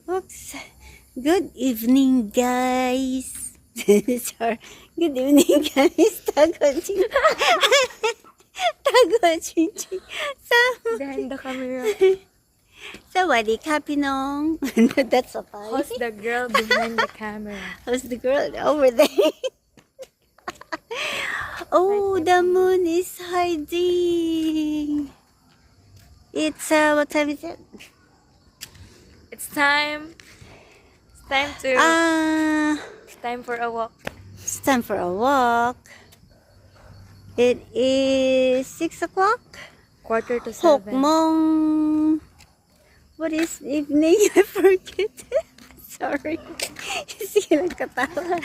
Oops. Good evening, guys. Sorry. Good evening, guys. Tago-chin. Tago-chin-chin. Behind the camera. Sawadee-ka, Pinong. That's a pie. Who's the girl behind the camera? Who's the girl over there? Oh, the moon is hiding. It's, what time is it? It's time. It's time for a walk. It's time for a walk. It is 6 o'clock. 6:45. Hokmong. What is evening? I forget. Sorry. Sige lang katawa.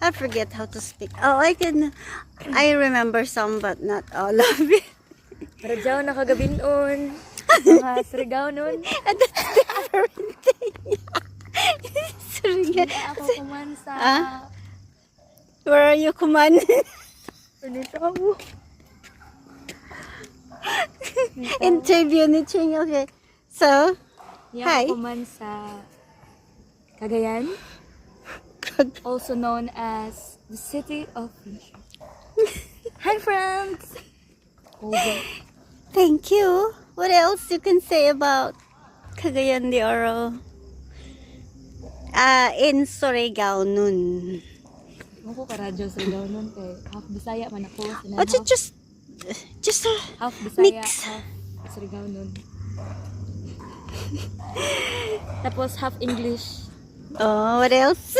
I forget how to speak. Oh, I remember some but not all of it. Radyaw na kagabinon. Mga Surigao nun. That's different thing. Sorry. Hindi ako kumansa. Where are you, Kuman? Ano ako? Interview ni Ching. Okay. So, Hindi hi. ako kumansa. Cagayan. Also known as the city of friendship. Hi, friends! Over. Thank you. What else you can say about Cagayan de Oro? In Surigao nun. Ako ko karadyo sa Surigao nun kay half Bisaya man ako. What's it just half Bisaya, mix. half Surigao nun. Tapos half English. Oh, what else?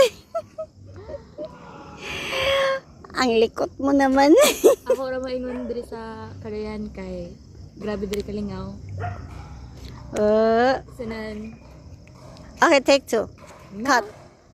Ang likot mo naman. Ako ra maingon diri sa Cagayan kay grabe diri kalingaw. uh, Sinan okay, take 2. no, Cut.